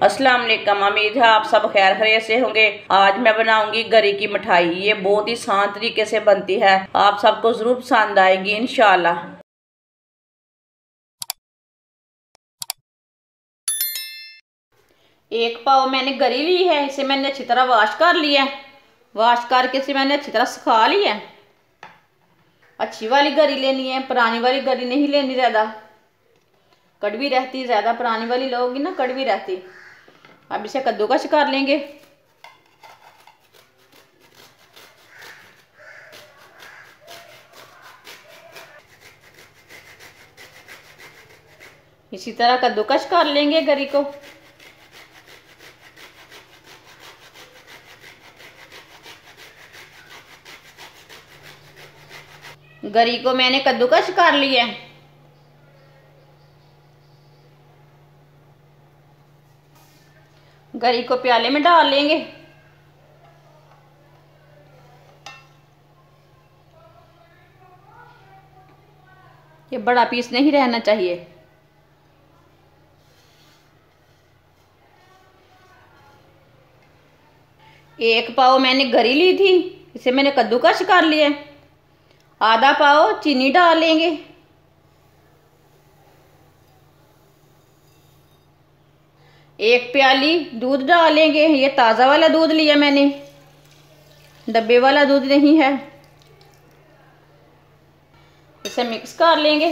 अस्सलाम वालेकुम। उम्मीद है आप सब खैर खैरियत से होंगे। आज मैं बनाऊंगी गरी की मिठाई। ये बहुत ही आसान तरीके से बनती है, आप सबको जरूर पसंद आएगी इंशाल्लाह। एक पाव मैंने गरी ली है, इसे मैंने अच्छी तरह वॉश कर लिया है। वॉश करके इसे मैंने अच्छी तरह सुखा लिया है। अच्छी वाली गरी लेनी है, पुरानी वाली गरी नहीं लेनी, ज़्यादा कड़वी रहती, ज़्यादा पुरानी वाली लोगी ना कड़वी रहती। अब इसे कद्दूकस कर लेंगे। इसी तरह कद्दूकस कर लेंगे गरी को। गरी को मैंने कद्दूकस कर लिया है। गरी को प्याले में डाल लेंगे। ये बड़ा पीस नहीं रहना चाहिए। एक पाव मैंने गरी ली थी, इसे मैंने कद्दूकस कर लिया। आधा पाव चीनी डाल लेंगे। एक प्याली दूध डालेंगे। ये ताज़ा वाला दूध लिया मैंने, डब्बे वाला दूध नहीं है। इसे मिक्स कर लेंगे।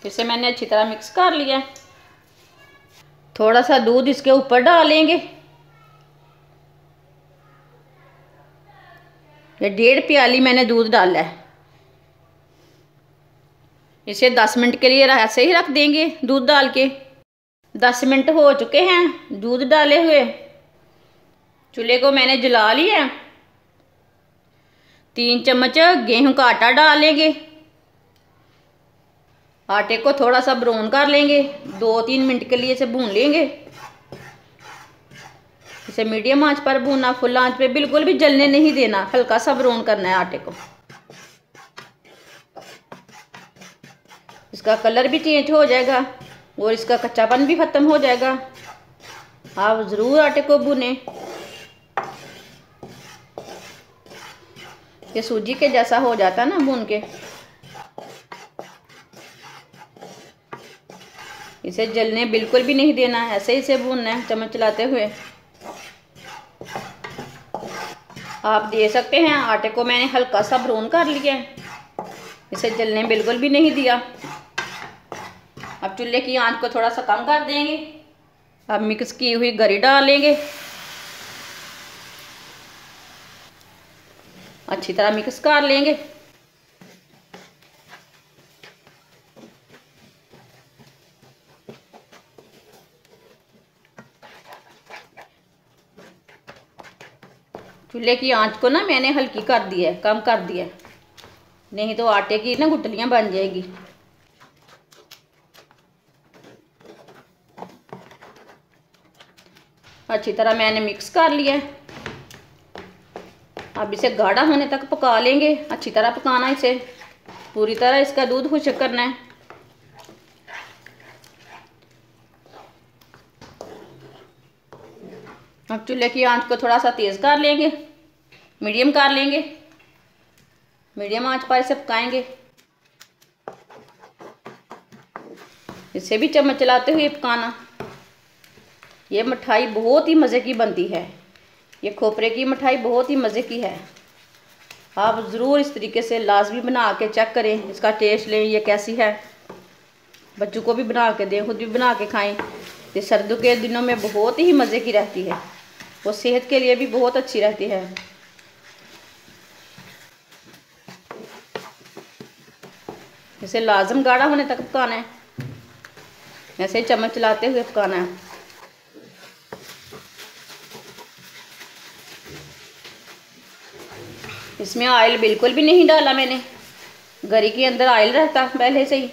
इसे मैंने अच्छी तरह मिक्स कर लिया। थोड़ा सा दूध इसके ऊपर डालेंगे। ये 1.5 प्याली मैंने दूध डाला है। इसे 10 मिनट के लिए ऐसे ही रख देंगे दूध डाल के। 10 मिनट हो चुके हैं दूध डाले हुए। चूल्हे को मैंने जला लिया। 3 चम्मच गेहूं का आटा डालेंगे। आटे को थोड़ा सा ब्राउन कर लेंगे। 2-3 मिनट के लिए इसे भून लेंगे। इसे मीडियम आंच पर भूनना, फुल आंच पे बिल्कुल भी जलने नहीं देना, हल्का सा ब्राउन करना है आटे को। इसका कलर भी चेंज हो जाएगा और इसका कच्चापन भी खत्म हो जाएगा। आप ज़रूर आटे को भूनें। ये सूजी के जैसा हो जाता ना भून के। इसे जलने बिल्कुल भी नहीं देना, ऐसे ही इसे भूनना है चम्मच चलाते हुए। आप दे सकते हैं आटे को मैंने हल्का सा ब्राउन कर लिया है। इसे जलने बिल्कुल भी नहीं दिया। अब चूल्हे की आंच को थोड़ा सा कम कर देंगे। अब मिक्स की हुई गरी डालेंगे। अच्छी तरह मिक्स कर लेंगे। चूल्हे की आंच को ना मैंने हल्की कर दी है, कम कर दिया है, नहीं तो आटे की ना गुठलियां बन जाएगी। अच्छी तरह मैंने मिक्स कर लिया है। अब इसे गाढ़ा होने तक पका लेंगे। अच्छी तरह पकाना, इसे पूरी तरह इसका दूध खुश्क करना है। अब चूल्हे की आंच को थोड़ा सा तेज़ कर लेंगे, मीडियम कर लेंगे। मीडियम आंच पर इसे पकाएंगे। इसे भी चम्मच चलाते हुए पकाना। ये मिठाई बहुत ही मज़े की बनती है। ये खोपरे की मिठाई बहुत ही मज़े की है। आप ज़रूर इस तरीके से लाजमी बना के चेक करें, इसका टेस्ट लें ये कैसी है। बच्चों को भी बना के दें, खुद भी बना के खाएं। ये सर्दियों के दिनों में बहुत ही मज़े की रहती है, वो सेहत के लिए भी बहुत अच्छी रहती है। इसे लाजम गाढ़ा होने तक पकाना है, ऐसे ही चम्मच चलाते हुए पकाना है। इसमें ऑयल बिल्कुल भी नहीं डाला मैंने, गरी के अंदर ऑयल रहता पहले से ही।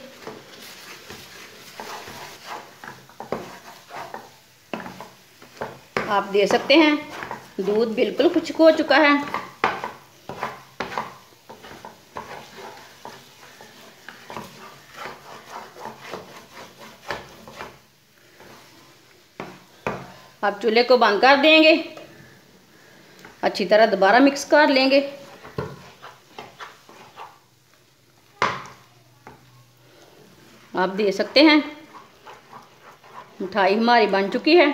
आप देख सकते हैं दूध बिल्कुल खुश्क हो चुका है। आप चूल्हे को बंद कर देंगे, अच्छी तरह दोबारा मिक्स कर लेंगे। आप देख सकते हैं मिठाई हमारी बन चुकी है।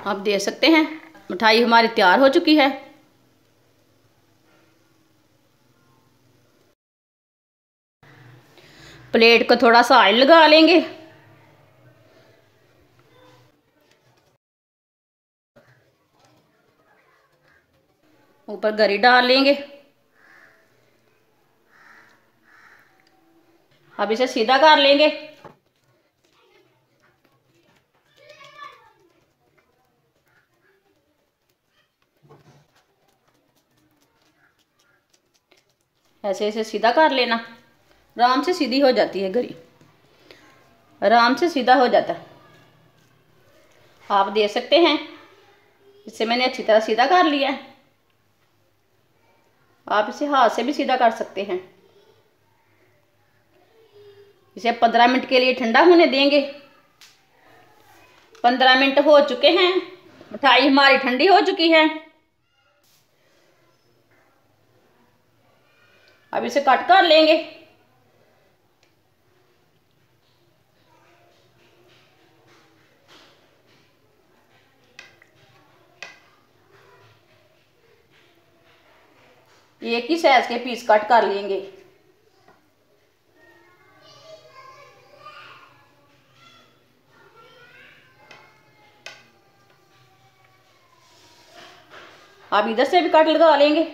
आप देख सकते हैं मिठाई हमारी तैयार हो चुकी है। प्लेट को थोड़ा सा ऑयल लगा लेंगे। ऊपर गरी डाल लेंगे। अब इसे सीधा कर लेंगे। ऐसे इसे सीधा कर लेना, आराम से सीधी हो जाती है गरी, आराम से सीधा हो जाता है। आप देख सकते हैं इसे मैंने अच्छी तरह सीधा कर लिया है। आप इसे हाथ से भी सीधा कर सकते हैं। इसे 15 मिनट के लिए ठंडा होने देंगे। 15 मिनट हो चुके हैं, मिठाई हमारी ठंडी हो चुकी है। अब इसे कट कर लेंगे। एक ही साइज के पीस कट कर लेंगे। आप इधर से भी कट लगा लेंगे।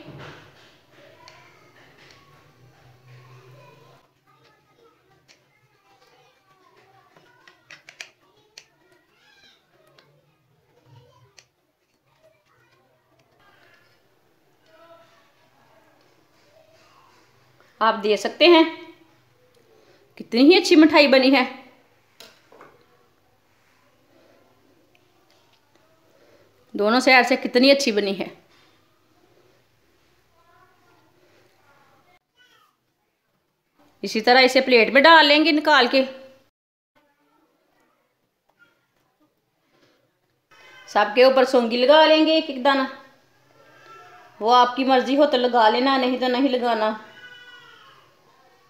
आप देख सकते हैं कितनी ही अच्छी मिठाई बनी है। दोनों साइड से कितनी अच्छी बनी है। इसी तरह इसे प्लेट में डाल लेंगे निकाल के। सबके ऊपर सौंगी लगा लेंगे एक एक दाना। वो आपकी मर्जी हो तो लगा लेना, नहीं तो नहीं लगाना।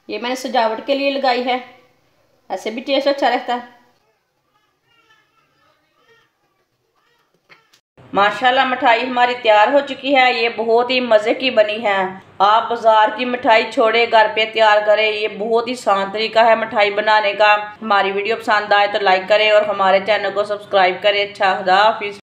ये मैंने सजावट के लिए लगाई है, ऐसे भी टेस्ट अच्छा रहता है। माशाल्लाह मिठाई हमारी तैयार हो चुकी है। ये बहुत ही मज़े की बनी है। आप बाज़ार की मिठाई छोड़े, घर पे तैयार करें। ये बहुत ही आसान तरीका है मिठाई बनाने का। हमारी वीडियो पसंद आए तो लाइक करें और हमारे चैनल को सब्सक्राइब करें। अच्छा, खुदा हाफिज़।